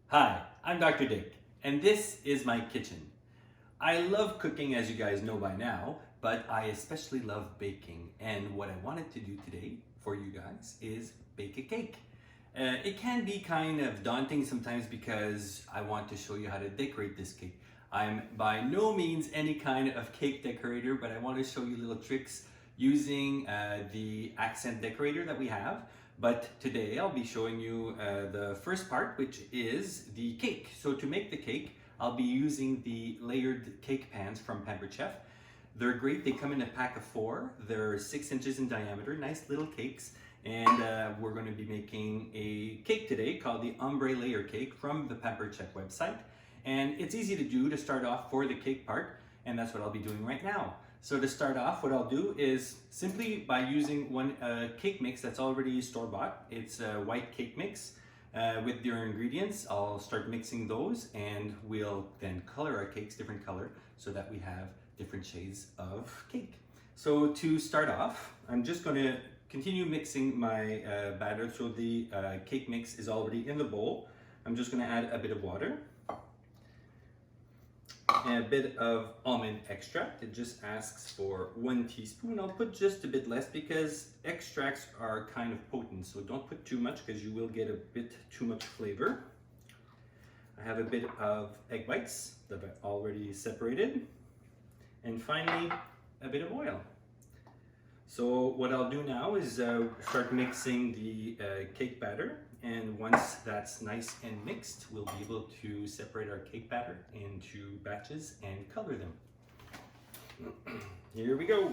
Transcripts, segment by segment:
Hi, I'm Dr. Dick, and this is my kitchen. I love cooking, as you guys know by now, but I especially love baking. And what I wanted to do today for you guys is bake a cake. It can be kind of daunting sometimes because I want to show you how to decorate this cake. I'm by no means any kind of cake decorator, but I want to show you little tricks using the accent decorator that we have. But today I'll be showing you the first part, which is the cake. So to make the cake, I'll be using the layered cake pans from Pampered Chef. They're great. They come in a pack of 4. They're 6 inches in diameter, nice little cakes. And we're going to be making a cake today called the Ombre Layer Cake from the Pampered Chef website. And it's easy to do to start off for the cake part, and that's what I'll be doing right now. So to start off, what I'll do is simply by using one cake mix that's already store-bought. It's a white cake mix with your ingredients. I'll start mixing those, and we'll then color our cakes different color so that we have different shades of cake. So to start off, I'm just going to continue mixing my batter. So the cake mix is already in the bowl. I'm just going to add a bit of water and a bit of almond extract. It just asks for 1 teaspoon. I'll put just a bit less because extracts are kind of potent, so don't put too much because you will get a bit too much flavor. I have a bit of egg whites that I've already separated, and finally a bit of oil. So what I'll do now is start mixing the cake batter, and once that's nice and mixed, we'll be able to separate our cake batter into batches and color them. Here we go.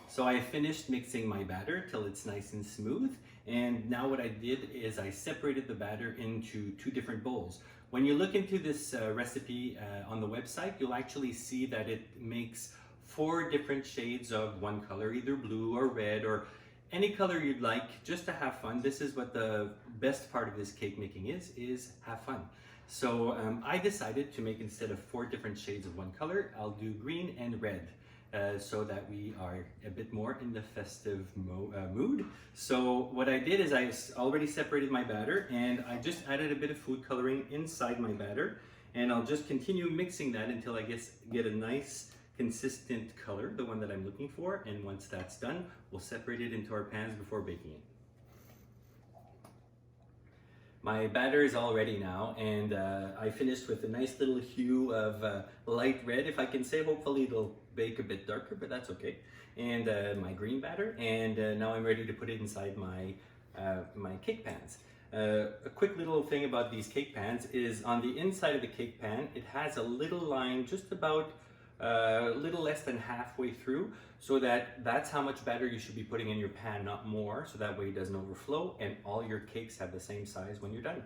So I finished mixing my batter till it's nice and smooth, and now what I did is I separated the batter into 2 different bowls. When you look into this recipe on the website, you'll actually see that it makes 4 different shades of one color, either blue or red or any color you'd like, just to have fun. This is what the best part of this cake making is have fun. So I decided to make, instead of 4 different shades of one color, I'll do green and red so that we are a bit more in the festive mood. So what I did is I already separated my batter, and I just added a bit of food coloring inside my batter, and I'll just continue mixing that until I get a nice consistent color, the one that I'm looking for. And once that's done, we'll separate it into our pans before baking it. My batter is all ready now, and I finished with a nice little hue of light red, if I can say. Hopefully it'll bake a bit darker, but that's okay. And my green batter, and now I'm ready to put it inside my cake pans. A quick little thing about these cake pans is on the inside of the cake pan, it has a little line just about a little less than halfway through, so that's how much batter you should be putting in your pan, not more, so that way it doesn't overflow and all your cakes have the same size when you're done.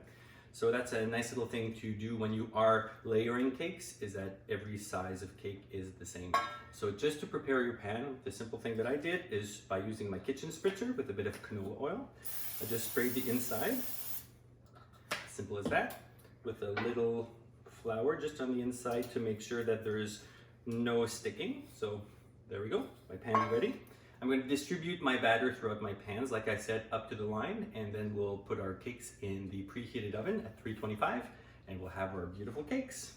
So that's a nice little thing to do when you are layering cakes, is that every size of cake is the same. So just to prepare your pan, the simple thing that I did is by using my kitchen spritzer with a bit of canola oil, I just sprayed the inside, simple as that, with a little flour just on the inside to make sure that there's no sticking. So there we go, my pan is ready. I'm going to distribute my batter throughout my pans, like I said, up to the line, and then we'll put our cakes in the preheated oven at 325, and we'll have our beautiful cakes.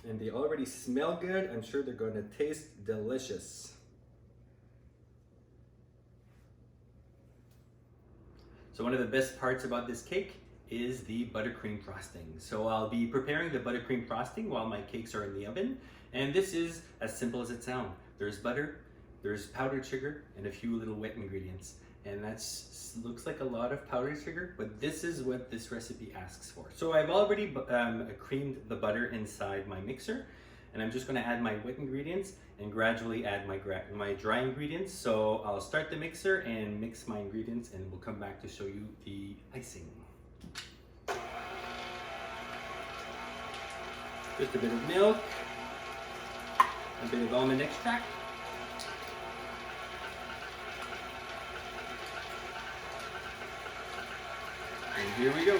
And they already smell good. I'm sure they're going to taste delicious. So one of the best parts about this cake is the buttercream frosting. So I'll be preparing the buttercream frosting while my cakes are in the oven. And this is as simple as it sounds. There's butter, there's powdered sugar, and a few little wet ingredients. And that looks like a lot of powdered sugar, but this is what this recipe asks for. So I've already creamed the butter inside my mixer, and I'm just gonna add my wet ingredients and gradually add my dry ingredients. So I'll start the mixer and mix my ingredients, and we'll come back to show you the icing. Just a bit of milk, a bit of almond extract, and here we go.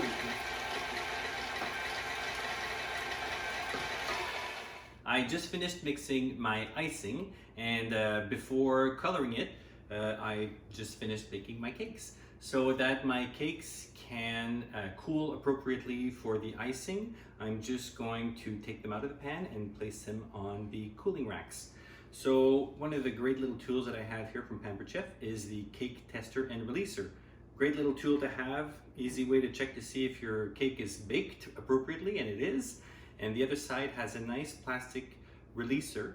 I just finished mixing my icing, and before coloring it, I just finished baking my cakes. So that my cakes can cool appropriately for the icing, I'm just going to take them out of the pan and place them on the cooling racks. So one of the great little tools that I have here from Pampered Chef is the cake tester and releaser. Great little tool to have, easy way to check to see if your cake is baked appropriately, and it is. And the other side has a nice plastic releaser,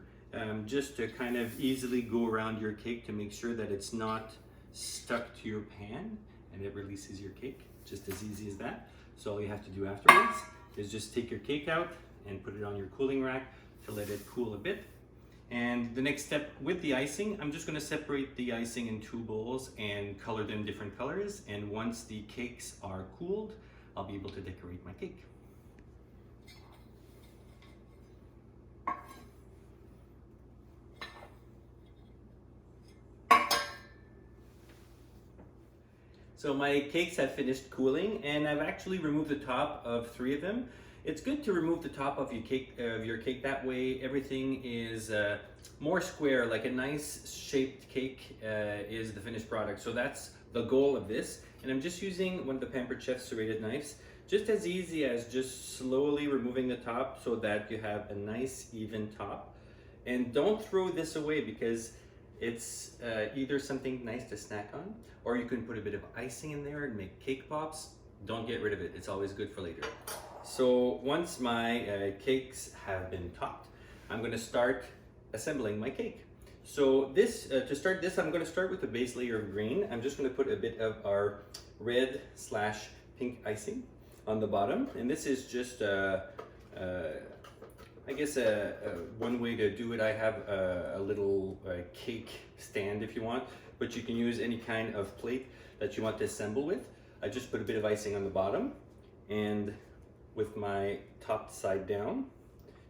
just to kind of easily go around your cake to make sure that it's not stuck to your pan and it releases your cake, just as easy as that. So all you have to do afterwards is just take your cake out and put it on your cooling rack to let it cool a bit. And the next step with the icing, I'm just going to separate the icing in 2 bowls and color them different colors. And once the cakes are cooled, I'll be able to decorate my cake. So my cakes have finished cooling, and I've actually removed the top of 3 of them. It's good to remove the top of your cake, that way everything is more square, like a nice shaped cake is the finished product. So that's the goal of this. And I'm just using one of the Pampered Chef serrated knives, just as easy as just slowly removing the top so that you have a nice even top. And don't throw this away, because it's either something nice to snack on, or you can put a bit of icing in there and make cake pops. Don't get rid of it, it's always good for later. So once my cakes have been topped, I'm going to start assembling my cake. So this, to start this, I'm going to start with a base layer of green. I'm just going to put a bit of our red/pink icing on the bottom, and this is just I guess one way to do it. I have a little cake stand if you want, but you can use any kind of plate that you want to assemble with. I just put a bit of icing on the bottom, and with my top side down,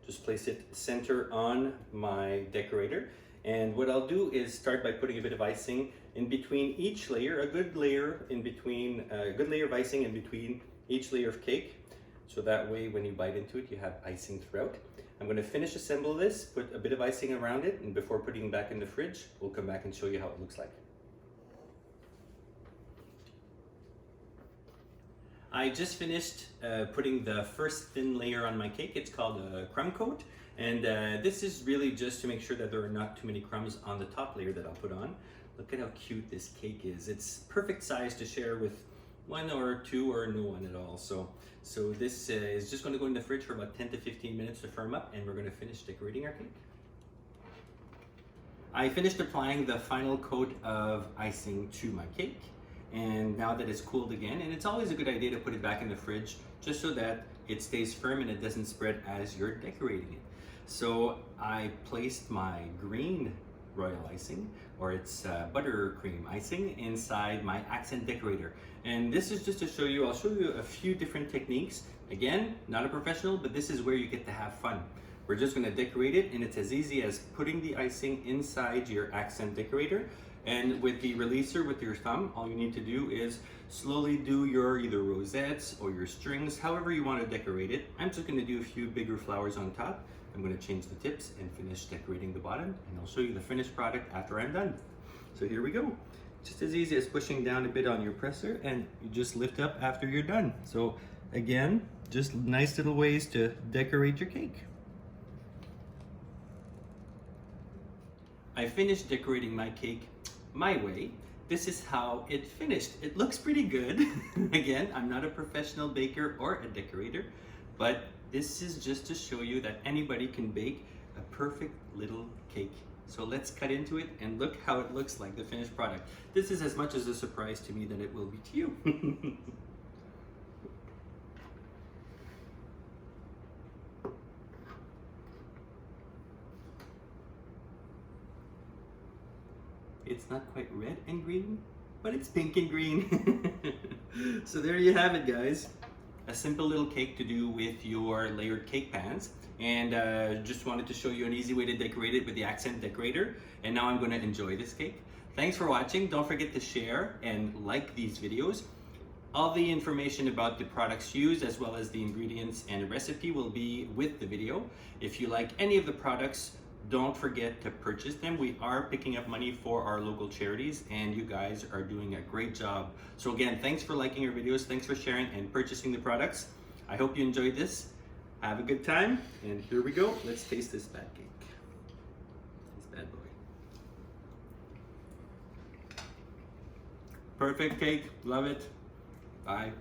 just place it center on my decorator. And what I'll do is start by putting a bit of icing in between each layer, a good layer of icing in between each layer of cake. So that way when you bite into it, you have icing throughout. I'm going to finish assemble this, put a bit of icing around it, and before putting it back in the fridge, we'll come back and show you how it looks like. I just finished putting the first thin layer on my cake. It's called a Crumb Coat, and this is really just to make sure that there are not too many crumbs on the top layer that I'll put on. Look at how cute this cake is. It's perfect size to share with 1 or 2 or no one at all. So this is just going to go in the fridge for about 10 to 15 minutes to firm up, and we're going to finish decorating our cake. I finished applying the final coat of icing to my cake, and now that it's cooled again, and it's always a good idea to put it back in the fridge just so that it stays firm and it doesn't spread as you're decorating it. So I placed my green royal icing, or it's buttercream icing, inside my accent decorator. And this is just to show you, I'll show you a few different techniques. Again, not a professional, but this is where you get to have fun. We're just going to decorate it, and it's as easy as putting the icing inside your accent decorator. And with the releaser with your thumb, all you need to do is slowly do your either rosettes or your strings, however you want to decorate it. I'm just going to do a few bigger flowers on top. I'm going to change the tips and finish decorating the bottom, and I'll show you the finished product after I'm done. So here we go. Just as easy as pushing down a bit on your presser, and you just lift up after you're done. So again, just nice little ways to decorate your cake. I finished decorating my cake my way. This is how it finished. It looks pretty good. Again, I'm not a professional baker or a decorator, but this is just to show you that anybody can bake a perfect little cake. So let's cut into it and look how it looks like, the finished product. This is as much as a surprise to me than it will be to you. It's not quite red and green, but it's pink and green. So there you have it, guys. A simple little cake to do with your layered cake pans. And just wanted to show you an easy way to decorate it with the accent decorator. And now I'm going to enjoy this cake. Thanks for watching. Don't forget to share and like these videos. All the information about the products used, as well as the ingredients and recipe, will be with the video. If you like any of the products, don't forget to purchase them. We are picking up money for our local charities, and you guys are doing a great job. So again, thanks for liking our videos, thanks for sharing and purchasing the products. I hope you enjoyed this. Have a good time, and here we go. Let's taste this bad cake. This bad boy. Perfect cake, love it. Bye.